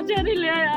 मछली ले आया।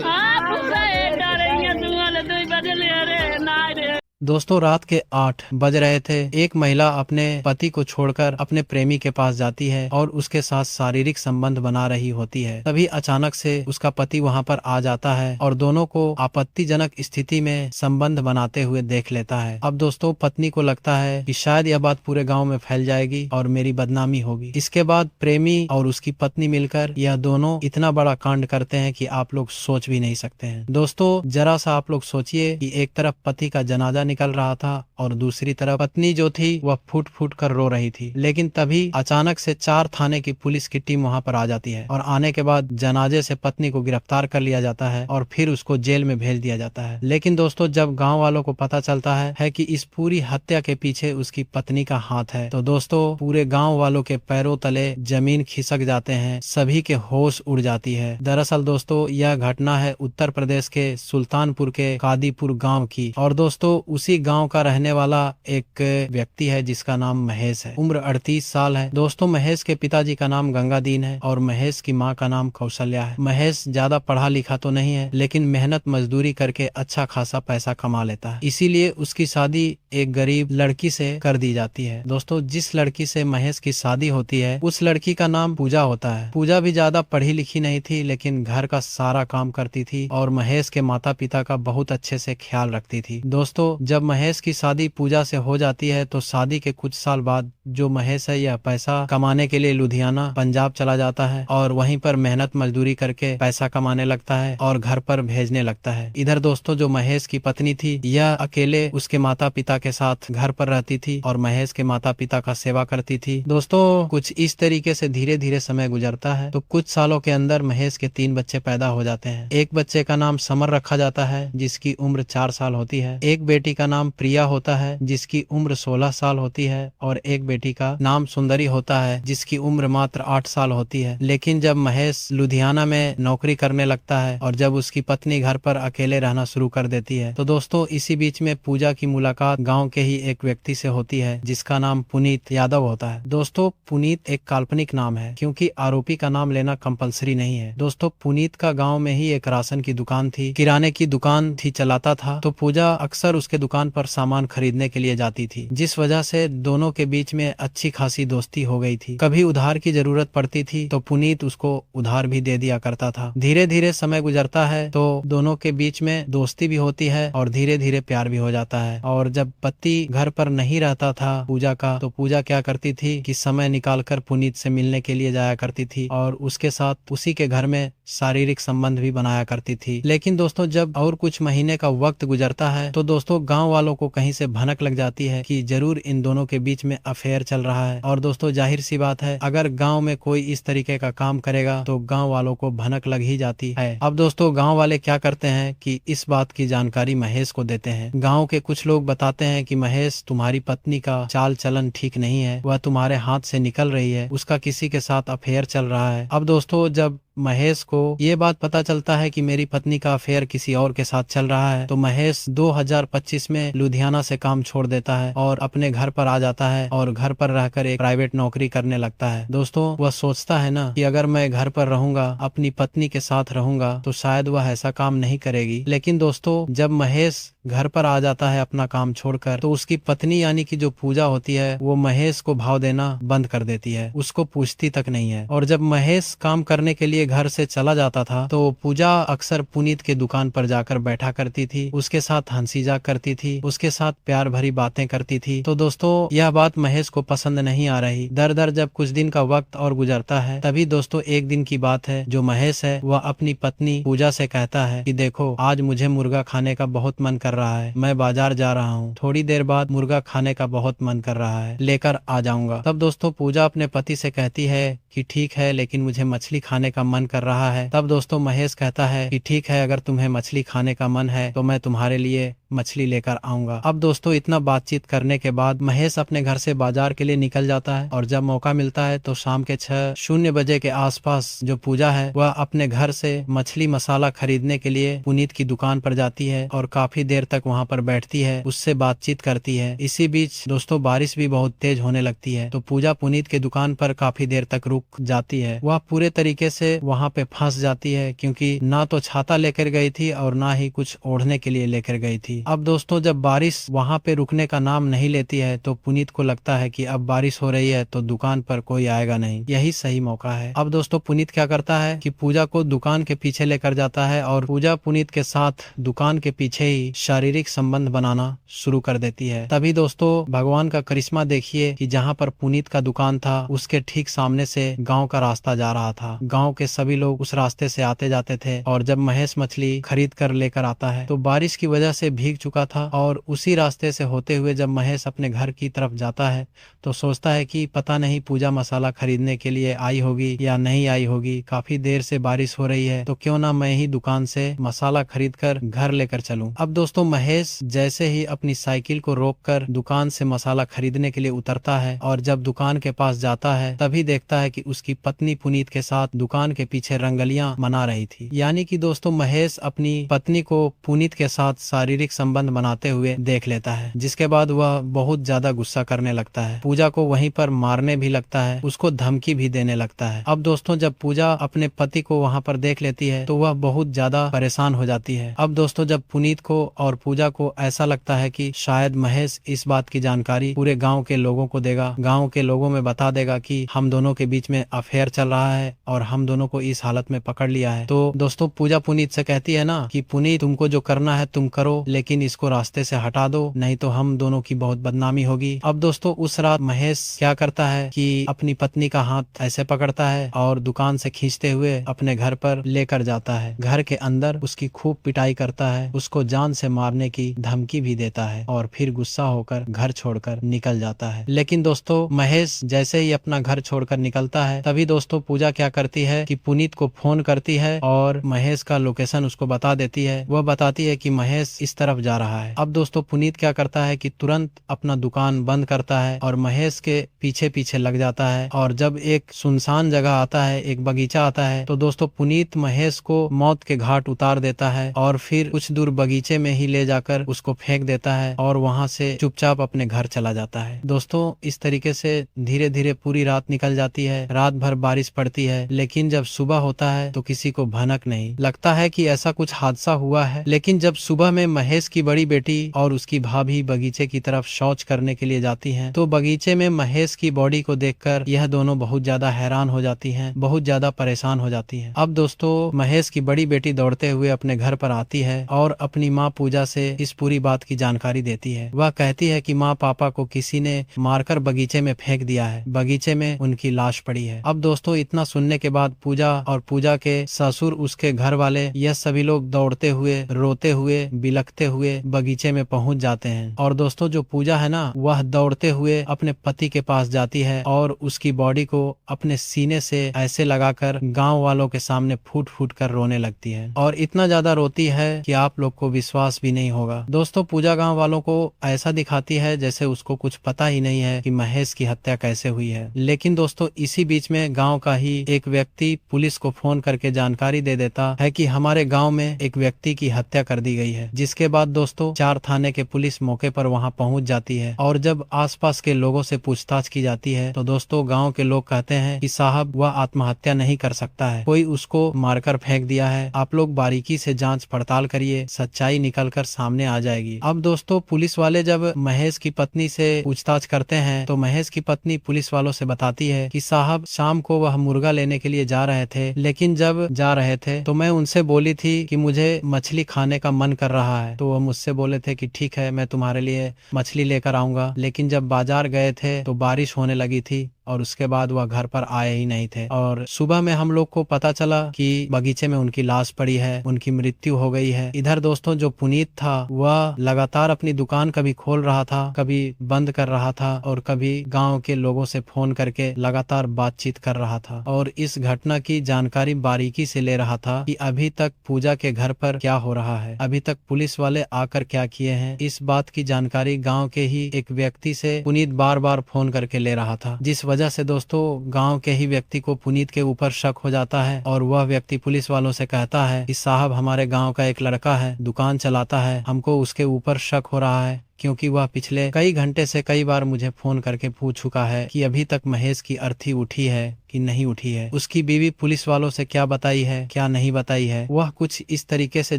हाँ पूरा एक डालेंगे तुम्हारे 2 बजे ले रे ना रे। दोस्तों रात के 8 बज रहे थे। एक महिला अपने पति को छोड़कर अपने प्रेमी के पास जाती है और उसके साथ शारीरिक संबंध बना रही होती है। तभी अचानक से उसका पति वहां पर आ जाता है और दोनों को आपत्तिजनक स्थिति में संबंध बनाते हुए देख लेता है। अब दोस्तों पत्नी को लगता है कि शायद यह बात पूरे गांव में फैल जाएगी और मेरी बदनामी होगी। इसके बाद प्रेमी और उसकी पत्नी मिलकर यह दोनों इतना बड़ा कांड करते हैं कि आप लोग सोच भी नहीं सकते हैं। दोस्तों जरा सा आप लोग सोचिए कि एक तरफ पति का जनाजा निकल रहा था और दूसरी तरफ पत्नी जो थी वह फूट फूट कर रो रही थी। लेकिन तभी अचानक से 4 थाने की पुलिस की टीम वहां पर आ जाती है और आने के बाद जनाजे से पत्नी को गिरफ्तार कर लिया जाता है और फिर उसको जेल में भेज दिया जाता है। लेकिन दोस्तों जब गांव वालों को पता चलता है कि इस पूरी हत्या के पीछे उसकी पत्नी का हाथ है, तो दोस्तों पूरे गाँव वालों के पैरों तले जमीन खिसक जाते हैं, सभी के होश उड़ जाती है। दरअसल दोस्तों यह घटना है उत्तर प्रदेश के सुल्तानपुर के कादीपुर गाँव की और दोस्तों उसी गांव का रहने वाला एक व्यक्ति है जिसका नाम महेश है। उम्र 38 साल है। दोस्तों महेश के पिताजी का नाम गंगादीन है और महेश की माँ का नाम कौशल्या है। महेश ज्यादा पढ़ा लिखा तो नहीं है लेकिन मेहनत मजदूरी करके अच्छा खासा पैसा कमा लेता है, इसीलिए उसकी शादी एक गरीब लड़की से कर दी जाती है। दोस्तों जिस लड़की से महेश की शादी होती है उस लड़की का नाम पूजा होता है। पूजा भी ज्यादा पढ़ी लिखी नहीं थी लेकिन घर का सारा काम करती थी और महेश के माता पिता का बहुत अच्छे से ख्याल रखती थी। दोस्तों जब महेश की शादी पूजा से हो जाती है तो शादी के कुछ साल बाद जो महेश है यह पैसा कमाने के लिए लुधियाना पंजाब चला जाता है और वहीं पर मेहनत मजदूरी करके पैसा कमाने लगता है और घर पर भेजने लगता है। इधर दोस्तों जो महेश की पत्नी थी यह अकेले उसके माता पिता के साथ घर पर रहती थी और महेश के माता पिता का सेवा करती थी। दोस्तों कुछ इस तरीके से धीरे धीरे समय गुजरता है तो कुछ सालों के अंदर महेश के 3 बच्चे पैदा हो जाते हैं। एक बच्चे का नाम समर रखा जाता है जिसकी उम्र 4 साल होती है। एक बेटी का नाम प्रिया होता है जिसकी उम्र 16 साल होती है और एक बेटी का नाम सुंदरी होता है जिसकी उम्र मात्र 8 साल होती है। लेकिन जब महेश लुधियाना में नौकरी करने लगता है और जब उसकी पत्नी घर पर अकेले रहना शुरू कर देती है तो दोस्तों इसी बीच में पूजा की मुलाकात गांव के ही एक व्यक्ति से होती है जिसका नाम पुनीत यादव होता है। दोस्तों पुनीत एक काल्पनिक नाम है क्योंकि आरोपी का नाम लेना कंपलसरी नहीं है। दोस्तों पुनीत का गाँव में ही एक राशन की दुकान थी, किराने की दुकान थी चलाता था, तो पूजा अक्सर उसके दुकान पर सामान खरीदने के लिए जाती थी जिस वजह से दोनों के बीच में अच्छी खासी दोस्ती हो गई थी। कभी उधार की जरूरत पड़ती थी तो पुनीत उसको उधार भी दे दिया करता था। धीरे धीरे समय गुजरता है तो दोनों के बीच में दोस्ती भी होती है और धीरे धीरे प्यार भी हो जाता है। और जब पति घर पर नहीं रहता था पूजा का तो पूजा क्या करती थी कि समय निकालकर पुनीत से मिलने के लिए जाया करती थी और उसके साथ उसी के घर में शारीरिक संबंध भी बनाया करती थी। लेकिन दोस्तों जब और कुछ महीने का वक्त गुजरता है तो दोस्तों गांव वालों को कहीं से भनक लग जाती है कि जरूर इन दोनों के बीच में अफेयर चल रहा है। और दोस्तों जाहिर सी बात है अगर गांव में कोई इस तरीके का काम करेगा तो गांव वालों को भनक लग ही जाती है। अब दोस्तों गांव वाले क्या करते हैं कि इस बात की जानकारी महेश को देते हैं। गांव के कुछ लोग बताते हैं कि महेश तुम्हारी पत्नी का चाल चलन ठीक नहीं है, वह तुम्हारे हाथ से निकल रही है, उसका किसी के साथ अफेयर चल रहा है। अब दोस्तों जब महेश को ये बात पता चलता है कि मेरी पत्नी का अफेयर किसी और के साथ चल रहा है तो महेश 2025 में लुधियाना से काम छोड़ देता है और अपने घर पर आ जाता है और घर पर रहकर एक प्राइवेट नौकरी करने लगता है। दोस्तों वह सोचता है ना कि अगर मैं घर पर रहूंगा अपनी पत्नी के साथ रहूंगा तो शायद वह ऐसा काम नहीं करेगी। लेकिन दोस्तों जब महेश घर पर आ जाता है अपना काम छोड़कर तो उसकी पत्नी यानी कि जो पूजा होती है वो महेश को भाव देना बंद कर देती है, उसको पूछती तक नहीं है। और जब महेश काम करने के लिए घर से चला जाता था तो पूजा अक्सर पुनीत के दुकान पर जाकर बैठा करती थी, उसके साथ हंसी मजाक करती थी, उसके साथ प्यार भरी बातें करती थी। तो दोस्तों यह बात महेश को पसंद नहीं आ रही। दर दर जब कुछ दिन का वक्त और गुजरता है तभी दोस्तों एक दिन की बात है जो महेश है वह अपनी पत्नी पूजा से कहता है कि देखो आज मुझे मुर्गा खाने का बहुत मन कर रहा है, मैं बाजार जा रहा हूँ, थोड़ी देर बाद मुर्गा खाने का बहुत मन कर रहा है, लेकर आ जाऊंगा। तब दोस्तों पूजा अपने पति से कहती है कि ठीक है लेकिन मुझे मछली खाने का मन कर रहा है। तब दोस्तों महेश कहता है कि ठीक है, अगर तुम्हें मछली खाने का मन है तो मैं तुम्हारे लिए मछली लेकर आऊंगा। अब दोस्तों इतना बातचीत करने के बाद महेश अपने घर से बाजार के लिए निकल जाता है और जब मौका मिलता है तो शाम के 6:00 बजे के आसपास जो पूजा है वह अपने घर से मछली मसाला खरीदने के लिए पुनीत की दुकान पर जाती है और काफी देर तक वहां पर बैठती है, उससे बातचीत करती है। इसी बीच दोस्तों बारिश भी बहुत तेज होने लगती है तो पूजा पुनीत के दुकान पर काफी देर तक रुक जाती है। वह पूरे तरीके से वहां पे फंस जाती है क्योंकि ना तो छाता लेकर गई थी और ना ही कुछ ओढ़ने के लिए लेकर गई थी। अब दोस्तों जब बारिश वहां पे रुकने का नाम नहीं लेती है तो पुनीत को लगता है कि अब बारिश हो रही है तो दुकान पर कोई आएगा नहीं, यही सही मौका है। अब दोस्तों पुनीत क्या करता है कि पूजा को दुकान के पीछे लेकर जाता है और पूजा पुनीत के साथ दुकान के पीछे ही शारीरिक संबंध बनाना शुरू कर देती है। तभी दोस्तों भगवान का करिश्मा देखिए कि जहाँ पर पुनीत का दुकान था उसके ठीक सामने से गाँव का रास्ता जा रहा था। गाँव के सभी लोग उस रास्ते से आते जाते थे और जब महेश मछली खरीद कर लेकर आता है तो बारिश की वजह से भीग चुका था और उसी रास्ते से होते हुए जब महेश अपने घर की तरफ जाता है तो सोचता है कि पता नहीं पूजा मसाला खरीदने के लिए आई होगी या नहीं आई होगी, काफी देर से बारिश हो रही है तो क्यों ना मैं ही दुकान से मसाला खरीद कर घर लेकर चलूं। अब दोस्तों महेश जैसे ही अपनी साइकिल को रोककर दुकान से मसाला खरीदने के लिए उतरता है और जब दुकान के पास जाता है तभी देखता है कि उसकी पत्नी पुनीत के साथ दुकान के पीछे रंगलियां मना रही थी। यानी कि दोस्तों महेश अपनी पत्नी को पुनीत के साथ शारीरिक संबंध बनाते हुए देख लेता है, जिसके बाद वह बहुत ज्यादा गुस्सा करने लगता है। पूजा को वहीं पर मारने भी लगता है, उसको धमकी भी देने लगता है। अब दोस्तों जब पूजा अपने पति को वहां पर देख लेती है तो वह बहुत ज्यादा परेशान हो जाती है। अब दोस्तों जब पुनीत को और पूजा को ऐसा लगता है कि शायद महेश इस बात की जानकारी पूरे गाँव के लोगों को देगा, गाँव के लोगों में बता देगा कि हम दोनों के बीच में अफेयर चल रहा है और हम दोनों को इस हालत में पकड़ लिया है, तो दोस्तों पूजा पुनीत से कहती है ना कि पुनीत तुमको जो करना है तुम करो, लेकिन इसको रास्ते से हटा दो, नहीं तो हम दोनों की बहुत बदनामी होगी। अब दोस्तों उस रात महेश क्या करता है कि अपनी पत्नी का हाथ ऐसे पकड़ता है और दुकान से खींचते हुए अपने घर पर लेकर जाता है। घर के अंदर उसकी खूब पिटाई करता है, उसको जान से मारने की धमकी भी देता है और फिर गुस्सा होकर घर छोड़कर निकल जाता है। लेकिन दोस्तों महेश जैसे ही अपना घर छोड़कर निकलता है तभी दोस्तों पूजा क्या करती है कि पुनीत को फोन करती है और महेश का लोकेशन उसको बता देती है। वह बताती है कि महेश इस तरफ जा रहा है। अब दोस्तों पुनीत क्या करता है कि तुरंत अपना दुकान बंद करता है और महेश के पीछे पीछे लग जाता है और जब एक सुनसान जगह आता है, एक बगीचा आता है, तो दोस्तों पुनीत महेश को मौत के घाट उतार देता है और फिर कुछ दूर बगीचे में ही ले जाकर उसको फेंक देता है और वहां से चुपचाप अपने घर चला जाता है। दोस्तों इस तरीके से धीरे धीरे पूरी रात निकल जाती है, रात भर बारिश पड़ती है, लेकिन जब सुबह होता है तो किसी को भनक नहीं। लगता है कि ऐसा कुछ हादसा हुआ है, लेकिन जब सुबह में महेश की बड़ी बेटी और उसकी भाभी बगीचे की तरफ शौच करने के लिए जाती हैं, तो बगीचे में महेश की बॉडी को देखकर यह दोनों बहुत ज्यादा हैरान हो जाती हैं, बहुत ज्यादा परेशान हो जाती हैं। अब दोस्तों महेश की बड़ी बेटी दौड़ते हुए अपने घर पर आती है और अपनी माँ पूजा से इस पूरी बात की जानकारी देती है। वह कहती है कि माँ पापा को किसी ने मारकर बगीचे में फेंक दिया है, बगीचे में उनकी लाश पड़ी है। अब दोस्तों इतना सुनने के बाद पूजा और पूजा के ससुर, उसके घर वाले, यह सभी लोग दौड़ते हुए, रोते हुए, बिलखते हुए बगीचे में पहुंच जाते हैं। और दोस्तों जो पूजा है ना वह दौड़ते हुए अपने पति के पास जाती है और उसकी बॉडी को अपने सीने से ऐसे लगाकर गांव वालों के सामने फूट फूट कर रोने लगती है और इतना ज्यादा रोती है कि आप लोग को विश्वास भी नहीं होगा। दोस्तों पूजा गांव वालों को ऐसा दिखाती है जैसे उसको कुछ पता ही नहीं है कि महेश की हत्या कैसे हुई है। लेकिन दोस्तों इसी बीच में गांव का ही एक व्यक्ति पुलिस को फोन करके जानकारी दे देता है कि हमारे गांव में एक व्यक्ति की हत्या कर दी गई है। जिसके बाद दोस्तों 4 थाने के पुलिस मौके पर वहां पहुंच जाती है और जब आसपास के लोगों से पूछताछ की जाती है तो दोस्तों गांव के लोग कहते हैं कि साहब वह आत्महत्या नहीं कर सकता है, कोई उसको मारकर फेंक दिया है, आप लोग बारीकी से जांच पड़ताल करिए, सच्चाई निकलकर सामने आ जाएगी। अब दोस्तों पुलिस वाले जब महेश की पत्नी से पूछताछ करते हैं तो महेश की पत्नी पुलिस वालों से बताती है कि साहब शाम को वह मुर्गा लेने के लिए जा रहे थे, लेकिन जब जा रहे थे तो मैं उनसे बोली थी कि मुझे मछली खाने का मन कर रहा है, तो वह मुझसे बोले थे कि ठीक है मैं तुम्हारे लिए मछली लेकर आऊंगा, लेकिन जब बाजार गए थे तो बारिश होने लगी थी और उसके बाद वह घर पर आए ही नहीं थे। और सुबह में हम लोग को पता चला कि बगीचे में उनकी लाश पड़ी है, उनकी मृत्यु हो गई है। इधर दोस्तों जो पुनीत था वह लगातार अपनी दुकान कभी खोल रहा था, कभी बंद कर रहा था और कभी गांव के लोगों से फोन करके लगातार बातचीत कर रहा था और इस घटना की जानकारी बारीकी से ले रहा था कि अभी तक पूजा के घर पर क्या हो रहा है, अभी तक पुलिस वाले आकर क्या किए हैं। इस बात की जानकारी गांव के ही एक व्यक्ति से पुनीत बार बार फोन करके ले रहा था, जिस वजह से दोस्तों गांव के ही व्यक्ति को पुनीत के ऊपर शक हो जाता है और वह व्यक्ति पुलिस वालों से कहता है कि साहब हमारे गांव का एक लड़का है, दुकान चलाता है, हमको उसके ऊपर शक हो रहा है क्योंकि वह पिछले कई घंटे से कई बार मुझे फोन करके पूछ चुका है कि अभी तक महेश की अर्थी उठी है कि नहीं उठी है, उसकी बीवी पुलिस वालों से क्या बताई है क्या नहीं बताई है। वह कुछ इस तरीके से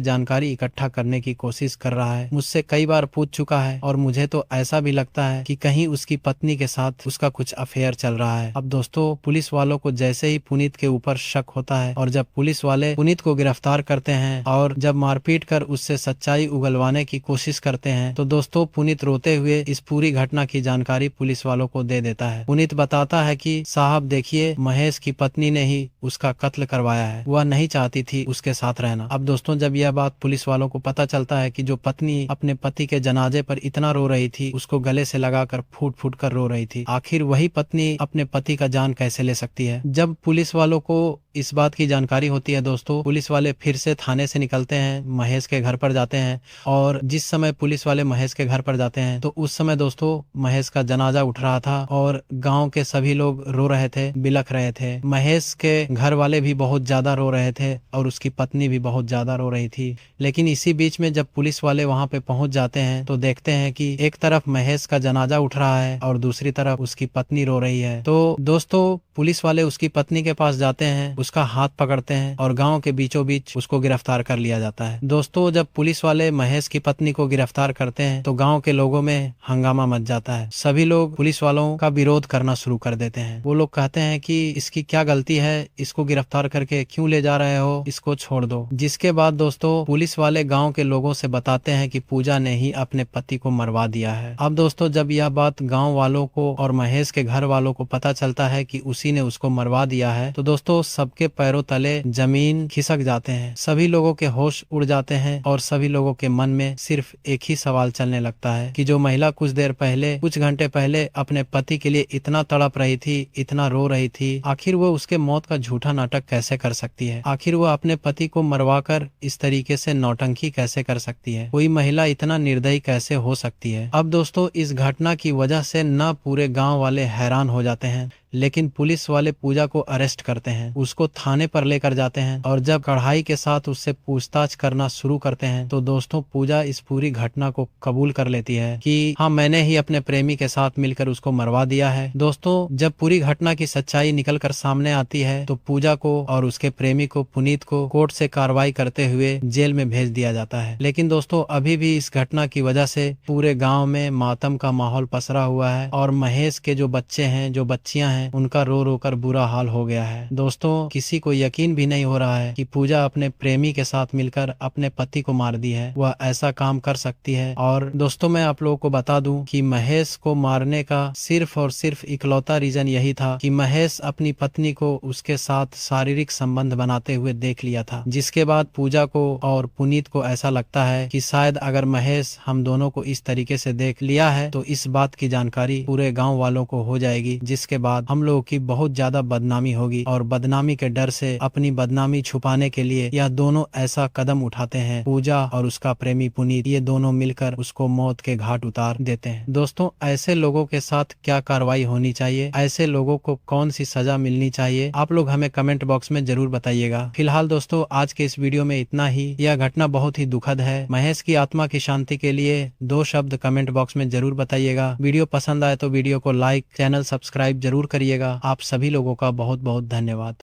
जानकारी इकट्ठा करने की कोशिश कर रहा है, मुझसे कई बार पूछ चुका है और मुझे तो ऐसा भी लगता है कि कहीं उसकी पत्नी के साथ उसका कुछ अफेयर चल रहा है। अब दोस्तों पुलिस वालों को जैसे ही पुनीत के ऊपर शक होता है और जब पुलिस वाले पुनीत को गिरफ्तार करते हैं और जब मारपीट कर उससे सच्चाई उगलवाने की कोशिश करते हैं तो दोस्तों पुनीत रोते हुए इस पूरी घटना की जानकारी पुलिस वालों को दे देता है। पुनीत बताता है कि साहब देखिए महेश की पत्नी ने ही उसका कत्ल करवाया है, वह नहीं चाहती थी उसके साथ रहना। अब दोस्तों जब यह बात पुलिस वालों को पता चलता है कि जो पत्नी अपने पति के जनाजे पर इतना रो रही थी, उसको गले से लगाकर फूट फूट कर रो रही थी, आखिर वही पत्नी अपने पति का जान कैसे ले सकती है। जब पुलिस वालों को इस बात की जानकारी होती है दोस्तों, पुलिस वाले फिर से थाने से निकलते हैं, महेश के घर पर जाते हैं और जिस समय पुलिस वाले महेश के घर पर जाते हैं तो उस समय दोस्तों महेश का जनाजा उठ रहा था और गांव के सभी लोग रो रहे थे, बिलख रहे थे। महेश के घर वाले भी बहुत ज्यादा रो रहे थे और उसकी पत्नी भी बहुत ज्यादा रो रही थी। लेकिन इसी बीच में जब पुलिस वाले वहां पे पहुंच जाते हैं तो देखते हैं कि एक तरफ महेश का जनाजा उठ रहा है और दूसरी तरफ उसकी पत्नी रो रही है। तो दोस्तों पुलिस वाले उसकी पत्नी के पास जाते हैं, उसका हाथ पकड़ते हैं और गांव के बीचों बीच उसको गिरफ्तार कर लिया जाता है। दोस्तों जब पुलिस वाले महेश की पत्नी को गिरफ्तार करते हैं तो गांव के लोगों में हंगामा मच जाता है, सभी लोग पुलिस वालों का विरोध करना शुरू कर देते हैं। वो लोग कहते हैं कि इसकी क्या गलती है, इसको गिरफ्तार करके क्यों ले जा रहे हो, इसको छोड़ दो। जिसके बाद दोस्तों पुलिस वाले गाँव के लोगों से बताते हैं कि पूजा ने ही अपने पति को मरवा दिया है। अब दोस्तों जब यह बात गाँव वालों को और महेश के घर वालों को पता चलता है कि उसी ने उसको मरवा दिया है तो दोस्तों सबके पैरों तले जमीन खिसक जाते हैं, सभी लोगों के होश उड़ जाते हैं और सभी लोगों के मन में सिर्फ एक ही सवाल चलने लगता है कि जो महिला कुछ देर पहले, कुछ घंटे पहले अपने पति के लिए इतना तड़प रही थी, इतना रो रही थी, आखिर वो उसके मौत का झूठा नाटक कैसे कर सकती है, आखिर वो अपने पति को मरवाकर इस तरीके से नौटंकी कैसे कर सकती है, कोई महिला इतना निर्दयी कैसे हो सकती है। अब दोस्तों इस घटना की वजह से न पूरे गाँव वाले हैरान हो जाते हैं लेकिन पुलिस वाले पूजा को अरेस्ट करते हैं, उसको थाने पर लेकर जाते हैं और जब कड़ाई के साथ उससे पूछताछ करना शुरू करते हैं तो दोस्तों पूजा इस पूरी घटना को कबूल कर लेती है कि हाँ मैंने ही अपने प्रेमी के साथ मिलकर उसको मरवा दिया है। दोस्तों जब पूरी घटना की सच्चाई निकल कर सामने आती है तो पूजा को और उसके प्रेमी को पुनीत को कोर्ट से कार्रवाई करते हुए जेल में भेज दिया जाता है। लेकिन दोस्तों अभी भी इस घटना की वजह से पूरे गाँव में मातम का माहौल पसरा हुआ है और महेश के जो बच्चे हैं, जो बच्चियां हैं, उनका रो रो कर बुरा हाल हो गया है। दोस्तों किसी को यकीन भी नहीं हो रहा है कि पूजा अपने प्रेमी के साथ मिलकर अपने पति को मार दी है, वह ऐसा काम कर सकती है। और दोस्तों मैं आप लोगों को बता दूं कि महेश को मारने का सिर्फ और सिर्फ इकलौता रीजन यही था कि महेश अपनी पत्नी को उसके साथ शारीरिक संबंध बनाते हुए देख लिया था, जिसके बाद पूजा को और पुनीत को ऐसा लगता है कि शायद अगर महेश हम दोनों को इस तरीके से देख लिया है तो इस बात की जानकारी पूरे गाँव वालों को हो जाएगी, जिसके बाद हम लोगों की बहुत ज्यादा बदनामी होगी और बदनामी के डर से अपनी बदनामी छुपाने के लिए यह दोनों ऐसा कदम उठाते हैं। पूजा और उसका प्रेमी पुनीत ये दोनों मिलकर उसको मौत के घाट उतार देते हैं। दोस्तों ऐसे लोगों के साथ क्या कार्रवाई होनी चाहिए, ऐसे लोगों को कौन सी सजा मिलनी चाहिए, आप लोग हमें कमेंट बॉक्स में जरूर बताइएगा। फिलहाल दोस्तों आज के इस वीडियो में इतना ही। यह घटना बहुत ही दुखद है। महेश की आत्मा की शांति के लिए 2 शब्द कमेंट बॉक्स में जरूर बताइएगा। वीडियो पसंद आए तो वीडियो को लाइक, चैनल सब्सक्राइब जरूर करिएगा। आप सभी लोगों का बहुत बहुत धन्यवाद।